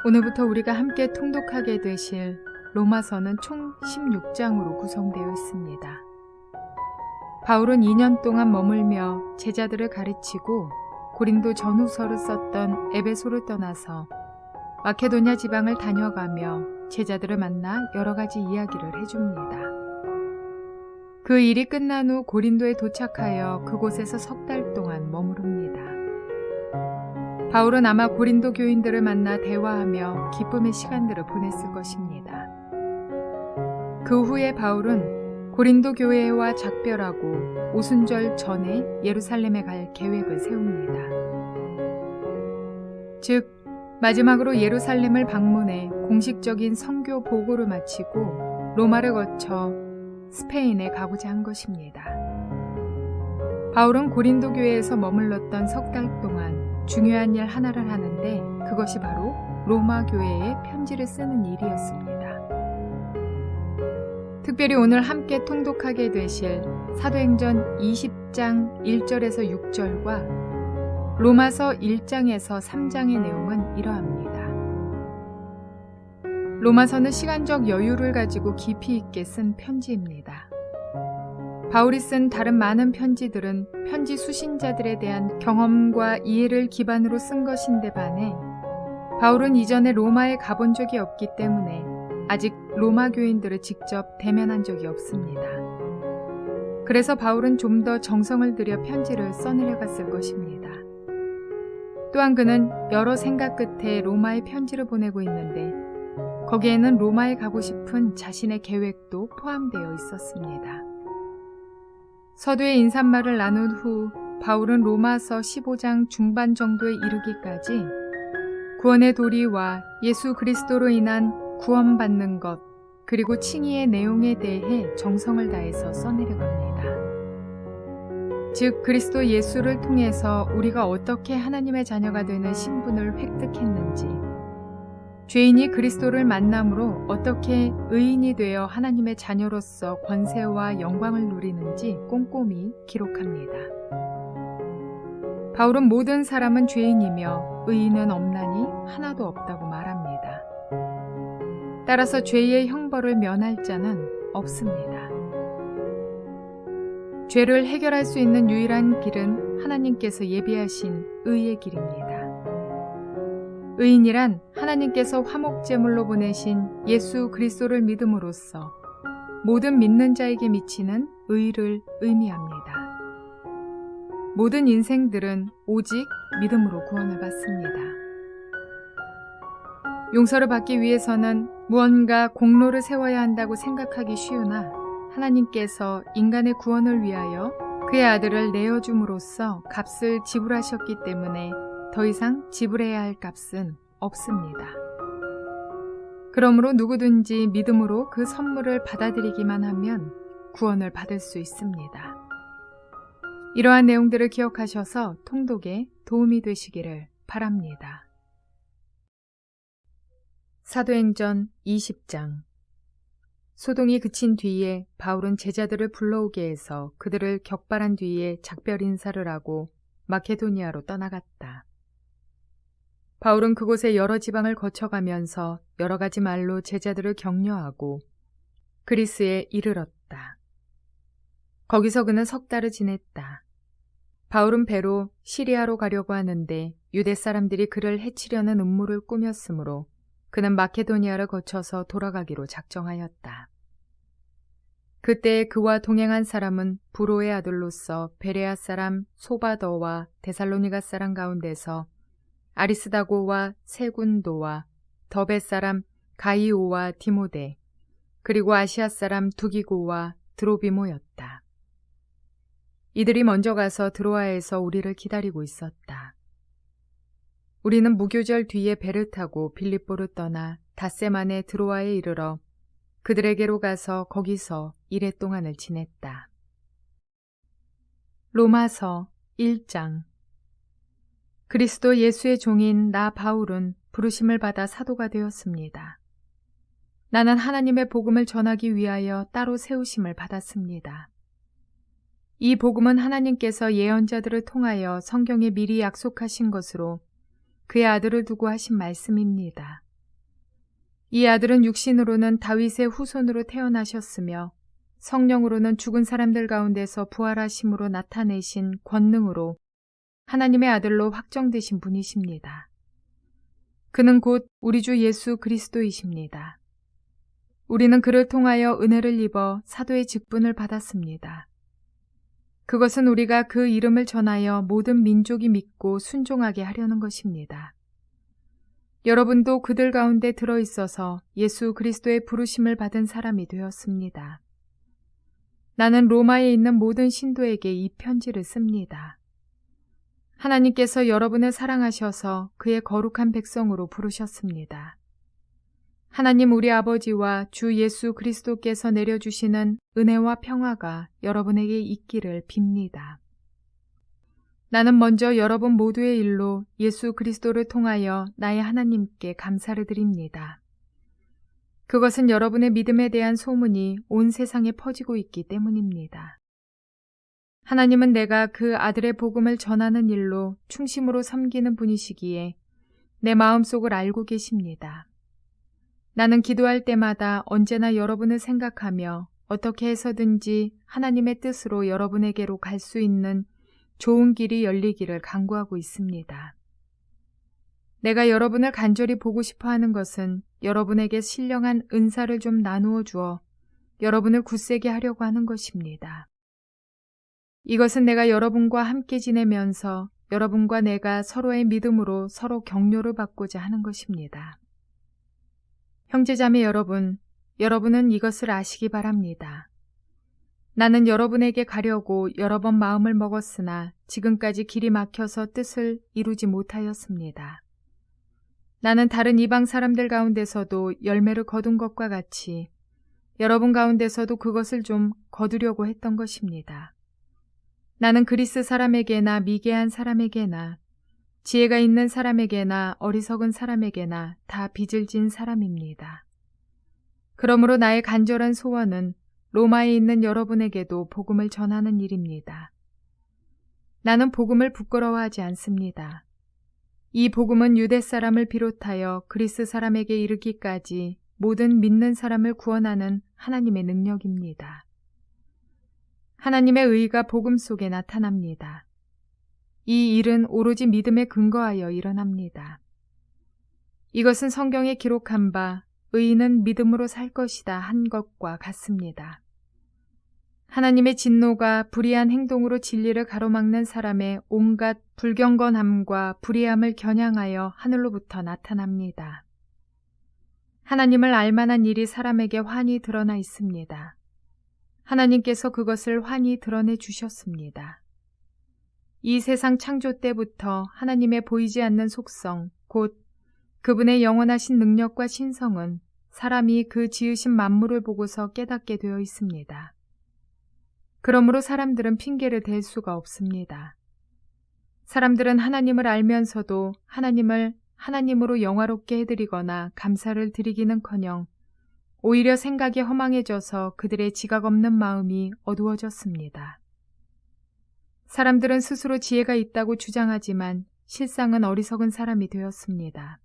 오늘부터 우리가 함께 통독하게 되실 로마서는 총 16장으로 구성되어 있습니다. 바울은 2년 동안 머물며 제자들을 가르치고 고린도 전후서를 썼던 에베소를 떠나서 마케도냐 지방을 다녀가며 제자들을 만나 여러 가지 이야기를 해줍니다. 그 일이 끝난 후 고린도에 도착하여 그곳에서 석 달 동안 머무릅니다. 바울은 아마 고린도 교인들을 만나 대화하며 기쁨의 시간들을 보냈을 것입니다. 그 후에 바울은 고린도 교회와 작별하고 오순절 전에 예루살렘에 갈 계획을 세웁니다. 즉, 마지막으로 예루살렘을 방문해 공식적인 선교 보고를 마치고 로마를 거쳐 스페인에 가고자 한 것입니다. 바울은 고린도 교회에서 머물렀던 석 달 동안 중요한 일 하나를 하는데 그것이 바로 로마 교회에 편지를 쓰는 일이었습니다. 특별히 오늘 함께 통독하게 되실 사도행전 20장 1절에서 6절과 로마서 1장에서 3장의 내용은 이러합니다. 로마서는 시간적 여유를 가지고 깊이 있게 쓴 편지입니다. 바울이 쓴 다른 많은 편지들은 편지 수신자들에 대한 경험과 이해를 기반으로 쓴 것인데 반해 바울은 이전에 로마에 가본 적이 없기 때문에 아직 로마 교인들을 직접 대면한 적이 없습니다. 그래서 바울은 좀 더 정성을 들여 편지를 써내려갔을 것입니다. 또한 그는 여러 생각 끝에 로마에 편지를 보내고 있는데 거기에는 로마에 가고 싶은 자신의 계획도 포함되어 있었습니다. 서두에 인사말을 나눈 후 바울은 로마서 15장 중반 정도에 이르기까지 구원의 도리와 예수 그리스도로 인한 구원받는 것, 그리고 칭의의 내용에 대해 정성을 다해서 써내려갑니다. 즉, 그리스도 예수를 통해서 우리가 어떻게 하나님의 자녀가 되는 신분을 획득했는지, 죄인이 그리스도를 만남으로 어떻게 의인이 되어 하나님의 자녀로서 권세와 영광을 누리는지 꼼꼼히 기록합니다. 바울은 모든 사람은 죄인이며 의인은 없나니 하나도 없다고 말합니다. 따라서 죄의 형벌을 면할 자는 없습니다. 죄를 해결할 수 있는 유일한 길은 하나님께서 예비하신 의의 길입니다. 의인이란 하나님께서 화목제물로 보내신 예수 그리스도를 믿음으로써 모든 믿는 자에게 미치는 의를 의미합니다. 모든 인생들은 오직 믿음으로 구원을 받습니다. 용서를 받기 위해서는 무언가 공로를 세워야 한다고 생각하기 쉬우나 하나님께서 인간의 구원을 위하여 그의 아들을 내어줌으로써 값을 지불하셨기 때문에 더 이상 지불해야 할 값은 없습니다. 그러므로 누구든지 믿음으로 그 선물을 받아들이기만 하면 구원을 받을 수 있습니다. 이러한 내용들을 기억하셔서 통독에 도움이 되시기를 바랍니다. 사도행전 20장. 소동이 그친 뒤에 바울은 제자들을 불러오게 해서 그들을 격발한 뒤에 작별 인사를 하고 마케도니아로 떠나갔다. 바울은 그곳의 여러 지방을 거쳐가면서 여러 가지 말로 제자들을 격려하고 그리스에 이르렀다. 거기서 그는 석 달을 지냈다. 바울은 배로 시리아로 가려고 하는데 유대 사람들이 그를 해치려는 음모를 꾸몄으므로 그는 마케도니아를 거쳐서 돌아가기로 작정하였다. 그때 그와 동행한 사람은 부로의 아들로서 베레아 사람 소바더와 데살로니가 사람 가운데서 아리스다고와 세군도와 더베 사람 가이오와 디모데, 그리고 아시아 사람 두기고와 드로비모였다. 이들이 먼저 가서 드로아에서 우리를 기다리고 있었다. 우리는 무교절 뒤에 배를 타고 빌립보를 떠나 닷새만에 드로아에 이르러 그들에게로 가서 거기서 이레 동안을 지냈다. 로마서 1장. 그리스도 예수의 종인 나 바울은 부르심을 받아 사도가 되었습니다. 나는 하나님의 복음을 전하기 위하여 따로 세우심을 받았습니다. 이 복음은 하나님께서 예언자들을 통하여 성경에 미리 약속하신 것으로 그의 아들을 두고 하신 말씀입니다. 이 아들은 육신으로는 다윗의 후손으로 태어나셨으며 성령으로는 죽은 사람들 가운데서 부활하심으로 나타내신 권능으로 하나님의 아들로 확정되신 분이십니다. 그는 곧 우리 주 예수 그리스도이십니다. 우리는 그를 통하여 은혜를 입어 사도의 직분을 받았습니다. 그것은 우리가 그 이름을 전하여 모든 민족이 믿고 순종하게 하려는 것입니다. 여러분도 그들 가운데 들어있어서 예수 그리스도의 부르심을 받은 사람이 되었습니다. 나는 로마에 있는 모든 신도에게 이 편지를 씁니다. 하나님께서 여러분을 사랑하셔서 그의 거룩한 백성으로 부르셨습니다. 하나님 우리 아버지와 주 예수 그리스도께서 내려주시는 은혜와 평화가 여러분에게 있기를 빕니다. 나는 먼저 여러분 모두의 일로 예수 그리스도를 통하여 나의 하나님께 감사를 드립니다. 그것은 여러분의 믿음에 대한 소문이 온 세상에 퍼지고 있기 때문입니다. 하나님은 내가 그 아들의 복음을 전하는 일로 충심으로 섬기는 분이시기에 내 마음속을 알고 계십니다. 나는 기도할 때마다 언제나 여러분을 생각하며 어떻게 해서든지 하나님의 뜻으로 여러분에게로 갈 수 있는 좋은 길이 열리기를 간구하고 있습니다. 내가 여러분을 간절히 보고 싶어 하는 것은 여러분에게 신령한 은사를 좀 나누어 주어 여러분을 굳세게 하려고 하는 것입니다. 이것은 내가 여러분과 함께 지내면서 여러분과 내가 서로의 믿음으로 서로 격려를 받고자 하는 것입니다. 형제자매 여러분, 여러분은 이것을 아시기 바랍니다. 나는 여러분에게 가려고 여러 번 마음을 먹었으나 지금까지 길이 막혀서 뜻을 이루지 못하였습니다. 나는 다른 이방 사람들 가운데서도 열매를 거둔 것과 같이 여러분 가운데서도 그것을 좀 거두려고 했던 것입니다. 나는 그리스 사람에게나 미개한 사람에게나 지혜가 있는 사람에게나 어리석은 사람에게나 다 빚을 진 사람입니다. 그러므로 나의 간절한 소원은 로마에 있는 여러분에게도 복음을 전하는 일입니다. 나는 복음을 부끄러워하지 않습니다. 이 복음은 유대 사람을 비롯하여 그리스 사람에게 이르기까지 모든 믿는 사람을 구원하는 하나님의 능력입니다. 하나님의 의가 복음 속에 나타납니다. 이 일은 오로지 믿음에 근거하여 일어납니다. 이것은 성경에 기록한 바 의인은 믿음으로 살 것이다 한 것과 같습니다. 하나님의 진노가 불의한 행동으로 진리를 가로막는 사람의 온갖 불경건함과 불의함을 겨냥하여 하늘로부터 나타납니다. 하나님을 알만한 일이 사람에게 환히 드러나 있습니다. 하나님께서 그것을 환히 드러내 주셨습니다. 이 세상 창조 때부터 하나님의 보이지 않는 속성, 곧 그분의 영원하신 능력과 신성은 사람이 그 지으신 만물을 보고서 깨닫게 되어 있습니다. 그러므로 사람들은 핑계를 댈 수가 없습니다. 사람들은 하나님을 알면서도 하나님을 하나님으로 영화롭게 해드리거나 감사를 드리기는커녕 오히려 생각이 허망해져서 그들의 지각 없는 마음이 어두워졌습니다. 사람들은 스스로 지혜가 있다고 주장하지만 실상은 어리석은 사람이 되었습니다.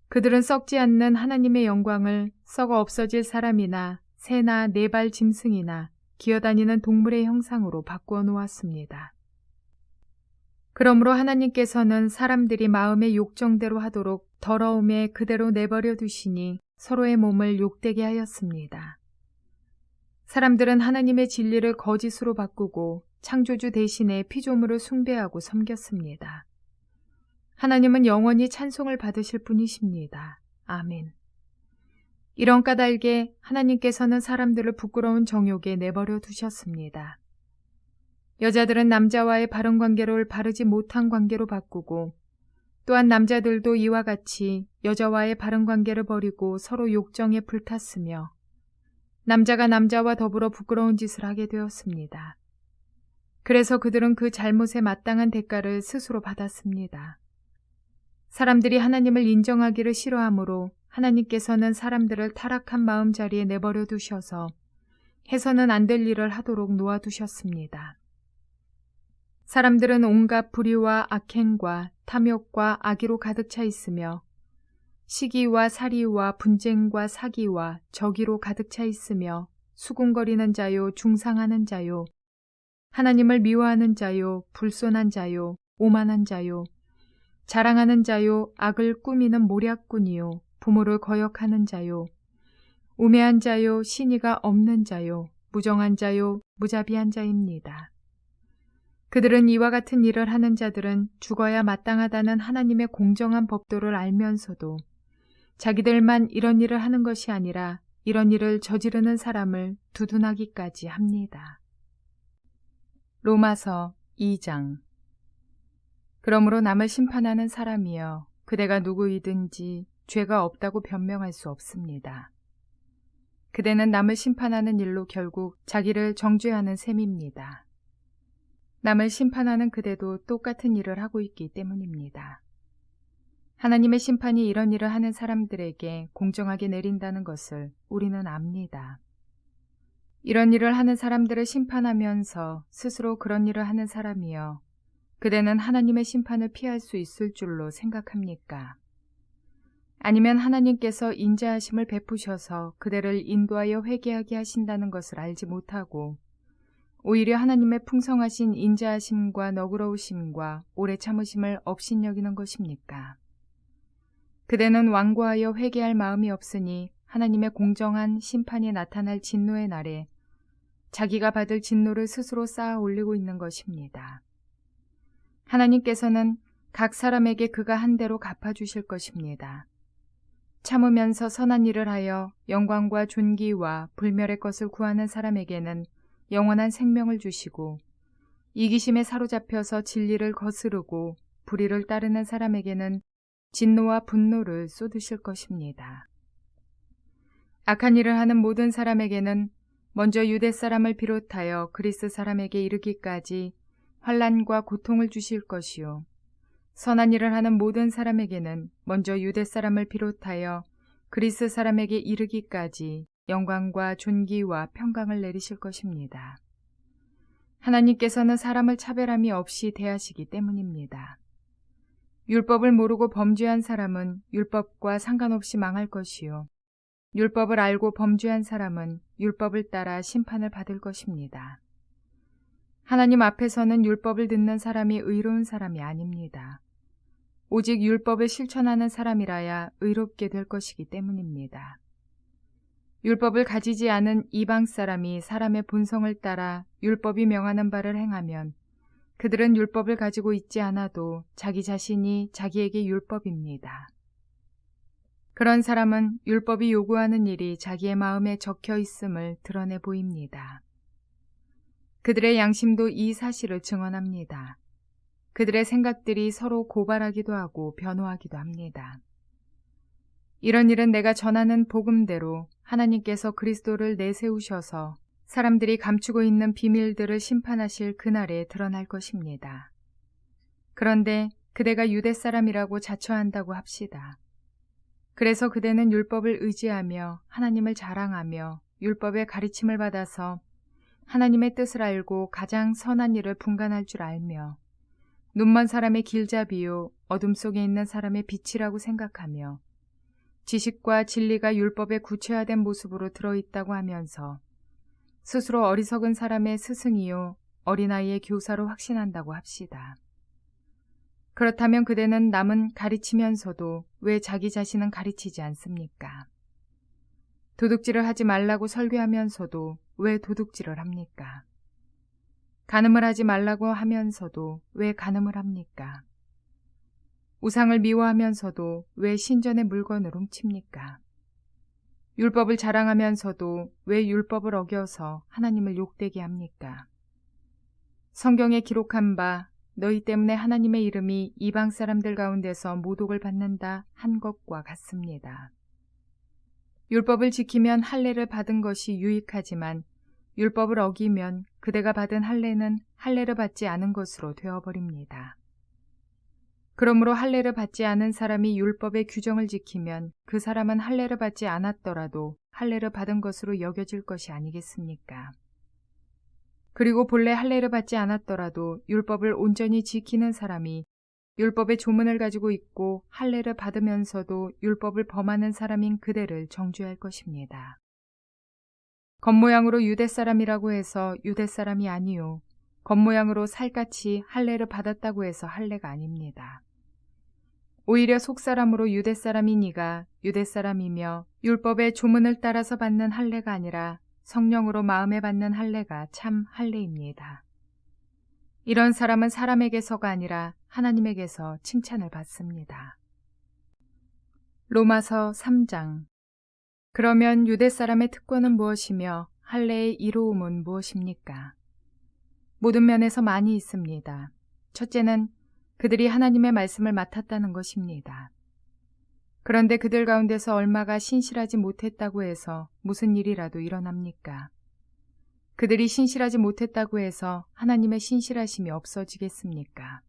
그들은 썩지 않는 하나님의 영광을 썩어 없어질 사람이나 새나 네 발 짐승이나 기어다니는 동물의 형상으로 바꾸어 놓았습니다. 그러므로 하나님께서는 사람들이 마음의 욕정대로 하도록 더러움에 그대로 내버려 두시니 서로의 몸을 욕되게 하였습니다. 사람들은 하나님의 진리를 거짓으로 바꾸고 창조주 대신에 피조물을 숭배하고 섬겼습니다. 하나님은 영원히 찬송을 받으실 분이십니다. 아멘. 이런 까닭에 하나님께서는 사람들을 부끄러운 정욕에 내버려 두셨습니다. 여자들은 남자와의 바른 관계를 바르지 못한 관계로 바꾸고 또한 남자들도 이와 같이 여자와의 바른 관계를 버리고 서로 욕정에 불탔으며 남자가 남자와 더불어 부끄러운 짓을 하게 되었습니다. 그래서 그들은 그 잘못에 마땅한 대가를 스스로 받았습니다. 사람들이 하나님을 인정하기를 싫어하므로 하나님께서는 사람들을 타락한 마음자리에 내버려 두셔서 해서는 안 될 일을 하도록 놓아두셨습니다. 사람들은 온갖 불의와 악행과 탐욕과 악의로 가득 차 있으며 시기와 살이와 분쟁과 사기와 저기로 가득 차 있으며 수군거리는 자요, 중상하는 자요, 하나님을 미워하는 자요, 불손한 자요, 오만한 자요, 자랑하는 자요, 악을 꾸미는 모략꾼이요, 부모를 거역하는 자요, 우매한 자요, 신의가 없는 자요, 무정한 자요, 무자비한 자입니다. 그들은 이와 같은 일을 하는 자들은 죽어야 마땅하다는 하나님의 공정한 법도를 알면서도 자기들만 이런 일을 하는 것이 아니라 이런 일을 저지르는 사람을 두둔하기까지 합니다. 로마서 2장. 그러므로 남을 심판하는 사람이여, 그대가 누구이든지 죄가 없다고 변명할 수 없습니다. 그대는 남을 심판하는 일로 결국 자기를 정죄하는 셈입니다. 남을 심판하는 그대도 똑같은 일을 하고 있기 때문입니다. 하나님의 심판이 이런 일을 하는 사람들에게 공정하게 내린다는 것을 우리는 압니다. 이런 일을 하는 사람들을 심판하면서 스스로 그런 일을 하는 사람이여, 그대는 하나님의 심판을 피할 수 있을 줄로 생각합니까? 아니면 하나님께서 인자하심을 베푸셔서 그대를 인도하여 회개하게 하신다는 것을 알지 못하고 오히려 하나님의 풍성하신 인자하심과 너그러우심과 오래 참으심을 업신여기는 것입니까? 그대는 완고하여 회개할 마음이 없으니 하나님의 공정한 심판이 나타날 진노의 날에 자기가 받을 진노를 스스로 쌓아 올리고 있는 것입니다. 하나님께서는 각 사람에게 그가 한 대로 갚아주실 것입니다. 참으면서 선한 일을 하여 영광과 존귀와 불멸의 것을 구하는 사람에게는 영원한 생명을 주시고, 이기심에 사로잡혀서 진리를 거스르고 불의를 따르는 사람에게는 진노와 분노를 쏟으실 것입니다. 악한 일을 하는 모든 사람에게는 먼저 유대 사람을 비롯하여 그리스 사람에게 이르기까지 환난과 고통을 주실 것이요, 선한 일을 하는 모든 사람에게는 먼저 유대 사람을 비롯하여 그리스 사람에게 이르기까지 영광과 존귀와 평강을 내리실 것입니다. 하나님께서는 사람을 차별함이 없이 대하시기 때문입니다. 율법을 모르고 범죄한 사람은 율법과 상관없이 망할 것이요, 율법을 알고 범죄한 사람은 율법을 따라 심판을 받을 것입니다. 하나님 앞에서는 율법을 듣는 사람이 의로운 사람이 아닙니다. 오직 율법을 실천하는 사람이라야 의롭게 될 것이기 때문입니다. 율법을 가지지 않은 이방 사람이 사람의 본성을 따라 율법이 명하는 바를 행하면 그들은 율법을 가지고 있지 않아도 자기 자신이 자기에게 율법입니다. 그런 사람은 율법이 요구하는 일이 자기의 마음에 적혀 있음을 드러내 보입니다. 그들의 양심도 이 사실을 증언합니다. 그들의 생각들이 서로 고발하기도 하고 변호하기도 합니다. 이런 일은 내가 전하는 복음대로 하나님께서 그리스도를 내세우셔서 사람들이 감추고 있는 비밀들을 심판하실 그날에 드러날 것입니다. 그런데 그대가 유대 사람이라고 자처한다고 합시다. 그래서 그대는 율법을 의지하며 하나님을 자랑하며 율법의 가르침을 받아서 하나님의 뜻을 알고 가장 선한 일을 분간할 줄 알며 눈먼 사람의 길잡이요 어둠 속에 있는 사람의 빛이라고 생각하며 지식과 진리가 율법의 구체화된 모습으로 들어있다고 하면서 스스로 어리석은 사람의 스승이요 어린아이의 교사로 확신한다고 합시다. 그렇다면 그대는 남은 가르치면서도 왜 자기 자신은 가르치지 않습니까? 도둑질을 하지 말라고 설교하면서도 왜 도둑질을 합니까? 간음을 하지 말라고 하면서도 왜 간음을 합니까? 우상을 미워하면서도 왜 신전의 물건을 훔칩니까? 율법을 자랑하면서도 왜 율법을 어겨서 하나님을 욕되게 합니까? 성경에 기록한 바 너희 때문에 하나님의 이름이 이방 사람들 가운데서 모독을 받는다 한 것과 같습니다. 율법을 지키면 할례를 받은 것이 유익하지만 율법을 어기면 그대가 받은 할례는 할례를 받지 않은 것으로 되어버립니다. 그러므로 할례를 받지 않은 사람이 율법의 규정을 지키면 그 사람은 할례를 받지 않았더라도 할례를 받은 것으로 여겨질 것이 아니겠습니까? 그리고 본래 할례를 받지 않았더라도 율법을 온전히 지키는 사람이 율법의 조문을 가지고 있고 할례를 받으면서도 율법을 범하는 사람인 그대를 정죄할 것입니다. 겉모양으로 유대 사람이라고 해서 유대 사람이 아니요, 겉모양으로 살같이 할례를 받았다고 해서 할례가 아닙니다. 오히려 속사람으로 유대 사람이니가 유대 사람이며 율법의 조문을 따라서 받는 할례가 아니라 성령으로 마음에 받는 할례가 참 할례입니다. 이런 사람은 사람에게서가 아니라 하나님에게서 칭찬을 받습니다. 로마서 3장. 그러면 유대 사람의 특권은 무엇이며 할례의 이로움은 무엇입니까? 모든 면에서 많이 있습니다. 첫째는 그들이 하나님의 말씀을 맡았다는 것입니다. 그런데 그들 가운데서 얼마가 신실하지 못했다고 해서 무슨 일이라도 일어납니까? 그들이 신실하지 못했다고 해서 하나님의 신실하심이 없어지겠습니까?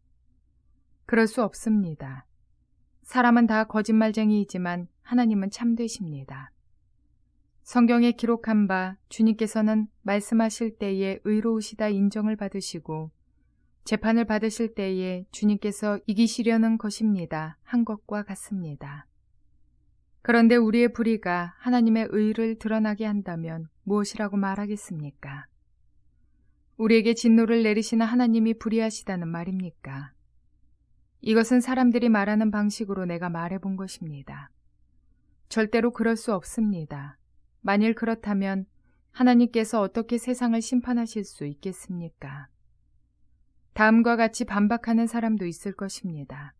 그럴 수 없습니다. 사람은 다 거짓말쟁이이지만 하나님은 참되십니다. 성경에 기록한 바 주님께서는 말씀하실 때에 의로우시다 인정을 받으시고 재판을 받으실 때에 주님께서 이기시려는 것입니다 한 것과 같습니다. 그런데 우리의 불의가 하나님의 의를 드러나게 한다면 무엇이라고 말하겠습니까? 우리에게 진노를 내리시는 하나님이 불의하시다는 말입니까? 이것은 사람들이 말하는 방식으로 내가 말해본 것입니다. 절대로 그럴 수 없습니다. 만일 그렇다면 하나님께서 어떻게 세상을 심판하실 수 있겠습니까? 다음과 같이 반박하는 사람도 있을 것입니다.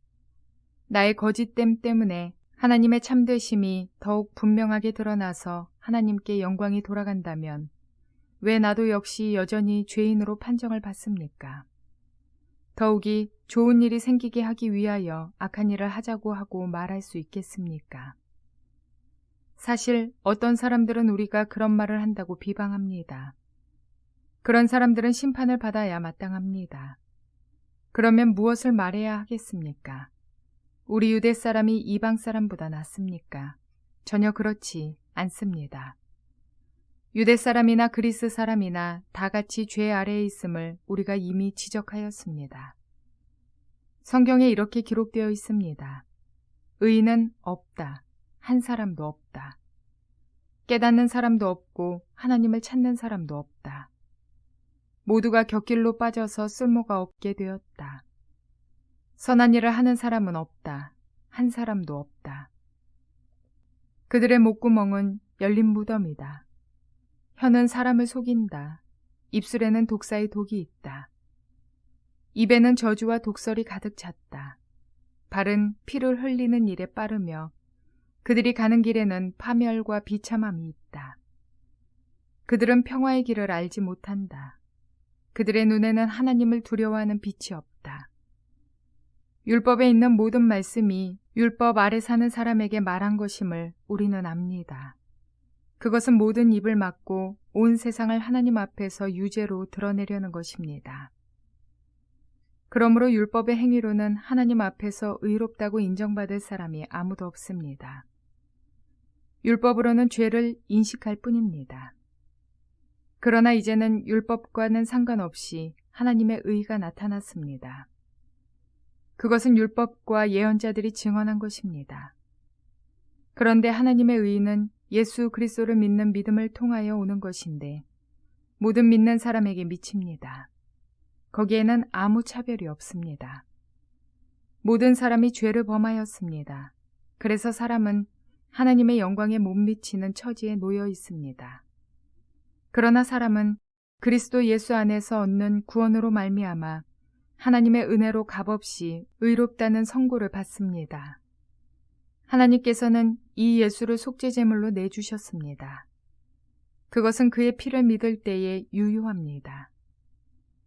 나의 거짓됨 때문에 하나님의 참되심이 더욱 분명하게 드러나서 하나님께 영광이 돌아간다면 왜 나도 역시 여전히 죄인으로 판정을 받습니까? 더욱이 좋은 일이 생기게 하기 위하여 악한 일을 하자고 하고 말할 수 있겠습니까? 사실 어떤 사람들은 우리가 그런 말을 한다고 비방합니다. 그런 사람들은 심판을 받아야 마땅합니다. 그러면 무엇을 말해야 하겠습니까? 우리 유대 사람이 이방 사람보다 낫습니까? 전혀 그렇지 않습니다. 유대 사람이나 그리스 사람이나 다 같이 죄 아래에 있음을 우리가 이미 지적하였습니다. 성경에 이렇게 기록되어 있습니다. 의인은 없다. 한 사람도 없다. 깨닫는 사람도 없고 하나님을 찾는 사람도 없다. 모두가 곁길로 빠져서 쓸모가 없게 되었다. 선한 일을 하는 사람은 없다. 한 사람도 없다. 그들의 목구멍은 열린 무덤이다. 혀는 사람을 속인다. 입술에는 독사의 독이 있다. 입에는 저주와 독설이 가득 찼다. 발은 피를 흘리는 일에 빠르며 그들이 가는 길에는 파멸과 비참함이 있다. 그들은 평화의 길을 알지 못한다. 그들의 눈에는 하나님을 두려워하는 빛이 없다. 율법에 있는 모든 말씀이 율법 아래 사는 사람에게 말한 것임을 우리는 압니다. 그것은 모든 입을 막고 온 세상을 하나님 앞에서 유죄로 드러내려는 것입니다. 그러므로 율법의 행위로는 하나님 앞에서 의롭다고 인정받을 사람이 아무도 없습니다. 율법으로는 죄를 인식할 뿐입니다. 그러나 이제는 율법과는 상관없이 하나님의 의가 나타났습니다. 그것은 율법과 예언자들이 증언한 것입니다. 그런데 하나님의 의는 예수 그리스도를 믿는 믿음을 통하여 오는 것인데 모든 믿는 사람에게 미칩니다. 거기에는 아무 차별이 없습니다. 모든 사람이 죄를 범하였습니다. 그래서 사람은 하나님의 영광에 못 미치는 처지에 놓여 있습니다. 그러나 사람은 그리스도 예수 안에서 얻는 구원으로 말미암아 하나님의 은혜로 값없이 의롭다는 선고를 받습니다. 하나님께서는 이 예수를 속죄제물로 내주셨습니다. 그것은 그의 피를 믿을 때에 유효합니다.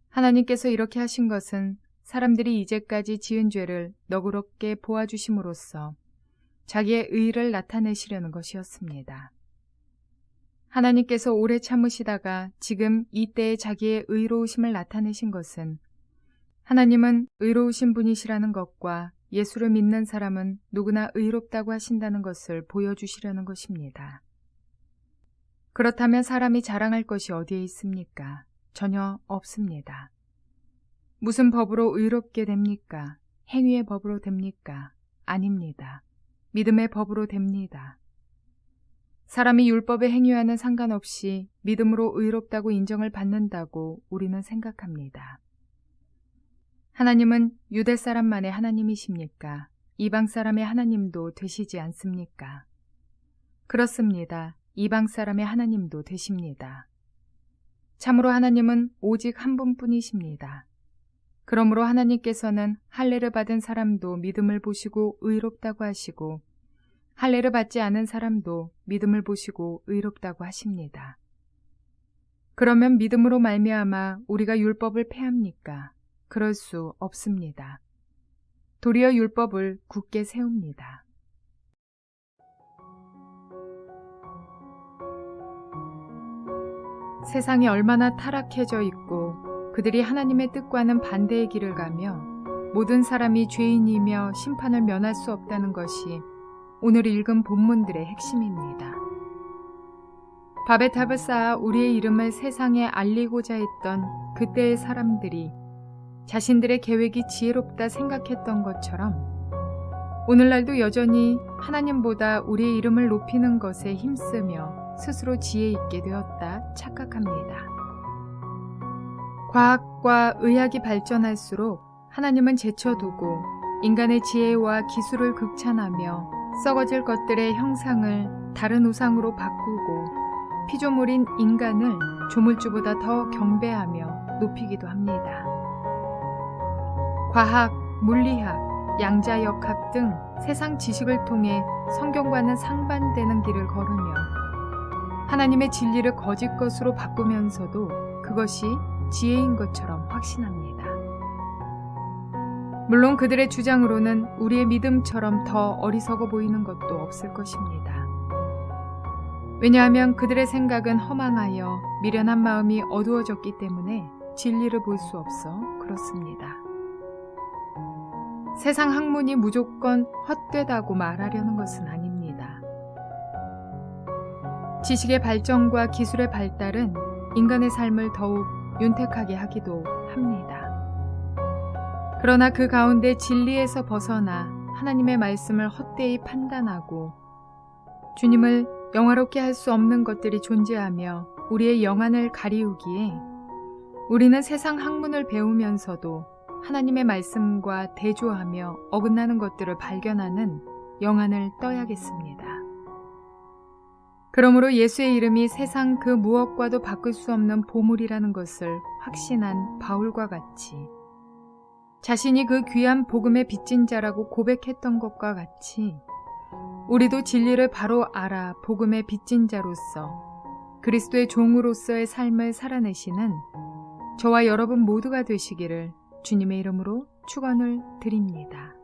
하나님께서 이렇게 하신 것은 사람들이 이제까지 지은 죄를 너그럽게 보아주심으로써 자기의 의를 나타내시려는 것이었습니다. 하나님께서 오래 참으시다가 지금 이때에 자기의 의로우심을 나타내신 것은 하나님은 의로우신 분이시라는 것과 예수를 믿는 사람은 누구나 의롭다고 하신다는 것을 보여주시려는 것입니다. 그렇다면 사람이 자랑할 것이 어디에 있습니까? 전혀 없습니다. 무슨 법으로 의롭게 됩니까? 행위의 법으로 됩니까? 아닙니다. 믿음의 법으로 됩니다. 사람이 율법의 행위와는 상관없이 믿음으로 의롭다고 인정을 받는다고 우리는 생각합니다. 하나님은 유대 사람만의 하나님이십니까? 이방 사람의 하나님도 되시지 않습니까? 그렇습니다. 이방 사람의 하나님도 되십니다. 참으로 하나님은 오직 한 분뿐이십니다. 그러므로 하나님께서는 할례를 받은 사람도 믿음을 보시고 의롭다고 하시고 할례를 받지 않은 사람도 믿음을 보시고 의롭다고 하십니다. 그러면 믿음으로 말미암아 우리가 율법을 폐합니까? 그럴 수 없습니다. 도리어 율법을 굳게 세웁니다. 세상이 얼마나 타락해져 있고 그들이 하나님의 뜻과는 반대의 길을 가며 모든 사람이 죄인이며 심판을 면할 수 없다는 것이 오늘 읽은 본문들의 핵심입니다. 바벨탑을 쌓아 우리의 이름을 세상에 알리고자 했던 그때의 사람들이 자신들의 계획이 지혜롭다 생각했던 것처럼 오늘날도 여전히 하나님보다 우리의 이름을 높이는 것에 힘쓰며 스스로 지혜 있게 되었다 착각합니다. 과학과 의학이 발전할수록 하나님은 제쳐두고 인간의 지혜와 기술을 극찬하며 썩어질 것들의 형상을 다른 우상으로 바꾸고 피조물인 인간을 조물주보다 더 경배하며 높이기도 합니다. 과학, 물리학, 양자역학 등 세상 지식을 통해 성경과는 상반되는 길을 걸으며 하나님의 진리를 거짓 것으로 바꾸면서도 그것이 지혜인 것처럼 확신합니다. 물론 그들의 주장으로는 우리의 믿음처럼 더 어리석어 보이는 것도 없을 것입니다. 왜냐하면 그들의 생각은 허망하여 미련한 마음이 어두워졌기 때문에 진리를 볼 수 없어 그렇습니다. 세상 학문이 무조건 헛되다고 말하려는 것은 아닙니다. 지식의 발전과 기술의 발달은 인간의 삶을 더욱 윤택하게 하기도 합니다. 그러나 그 가운데 진리에서 벗어나 하나님의 말씀을 헛되이 판단하고 주님을 영화롭게 할 수 없는 것들이 존재하며 우리의 영안을 가리우기에 우리는 세상 학문을 배우면서도 하나님의 말씀과 대조하며 어긋나는 것들을 발견하는 영안을 떠야겠습니다. 그러므로 예수의 이름이 세상 그 무엇과도 바꿀 수 없는 보물이라는 것을 확신한 바울과 같이 자신이 그 귀한 복음의 빚진 자라고 고백했던 것과 같이 우리도 진리를 바로 알아 복음의 빚진 자로서 그리스도의 종으로서의 삶을 살아내시는 저와 여러분 모두가 되시기를 주님의 이름으로 축원을 드립니다.